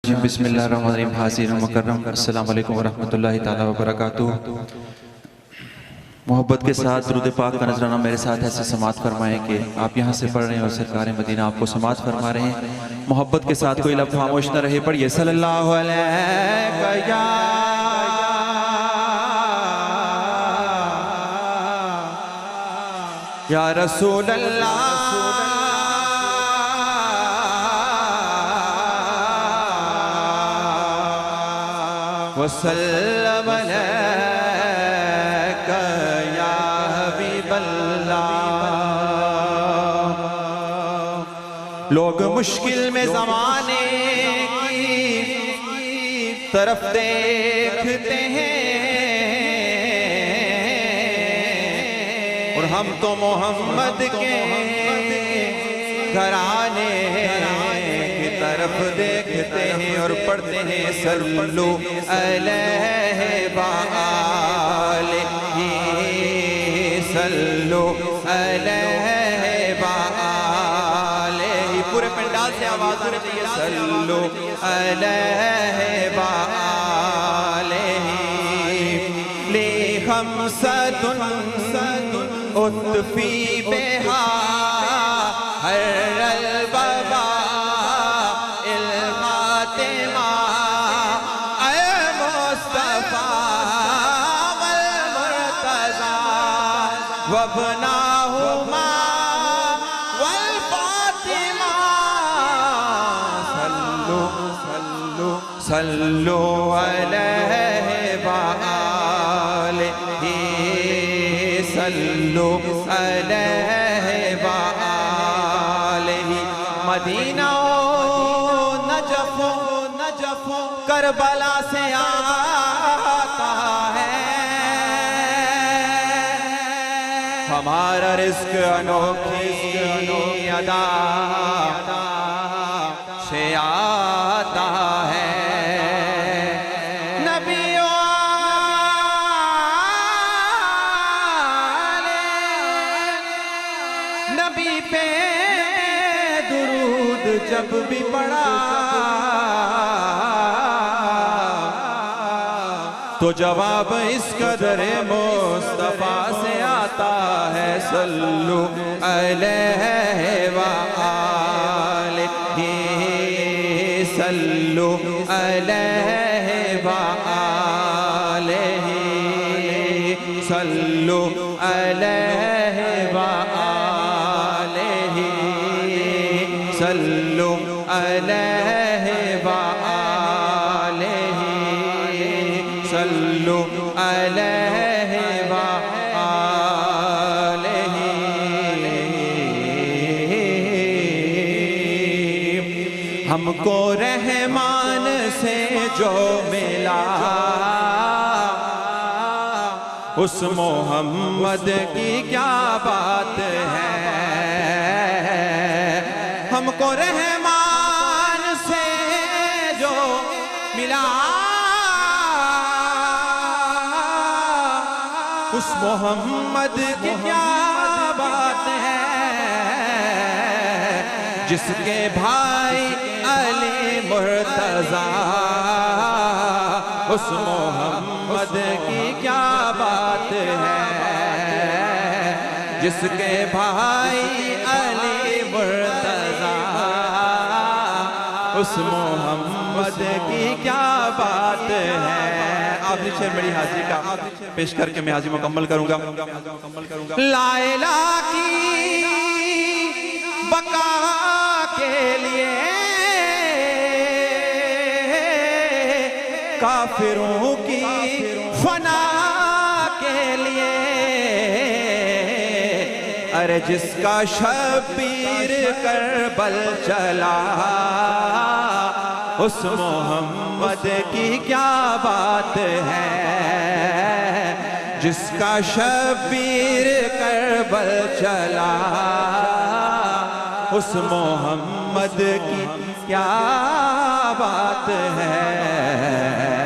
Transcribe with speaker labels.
Speaker 1: الرجیم بسم اللہ الرحمن الرحیم حاضر مکرم السلام علیکم ورحمۃ اللہ تعالیٰ وبرکاتہ۔ محبت کے ساتھ درود پاک کا نذرانہ میرے ساتھ ایسے سماعت فرمائیں کہ آپ یہاں سے پڑھ رہے ہیں اور سرکار مدینہ آپ کو سماعت فرما رہے ہیں۔ محبت کے ساتھ کوئی لفظ خاموش نہ رہے، پڑھیے صلی اللہ علیہ یا رسول اللہ وسلم علیک یا حبیب اللہ۔ لوگ مشکل میں زمانے کی طرف دیکھتے ہیں اور ہم تو محمد کے گھرانے کی طرف دیکھتے ہیں اور پڑھتے ہیں صلو علیہ وآلہ صلو علیہ وآلہ۔ پورے پنڈال سے آواز آنے چاہیے صلو علیہ وآلہ۔ لی خمسۃ اطفی بہا حر البابا الخاتمہ اے مصطفیٰ والمرتضیٰ وابناہما والفاطمہ۔ صلو علیہ وآلہ صلو علیہ وآلہ۔ مدینہ نجف کربلا سے آتا ہے، ہمارا رزق انوکھی ادا سے آتا ہے۔ نبی پہ درود جب بھی پڑھا تو جواب اس قدر مصطفیٰ سے آتا ہے۔ صلو علیہ وآلہ صلو علیہ وآلہ صلو علیہ وآلہ صلو علیہ وآلہ صلو علیہ وآلہ۔ ہم کو رحمان سے جو ملا اس محمد کی کیا بات ہے۔ ہم کو رحمان سے جو ملا اس محمد کی کیا بات ہے، جس کے بھائی علی مرتضیٰ اس محمد کی کیا بات ہے، جس کے بھائی علی مرتضیٰ اس محمد کی کیا بات ہے۔ آخری شعر میری حاضری کا پیش کر کے میں حاضری مکمل کروں گا۔ لا الہ کی بقا کے لیے کافروں کی فنا کے لیے، ارے جس کا شبیر کربل چلا اس محمد کی کیا بات ہے، جس کا شبیر کربل چلا اس محمد کی کیا بات ہے۔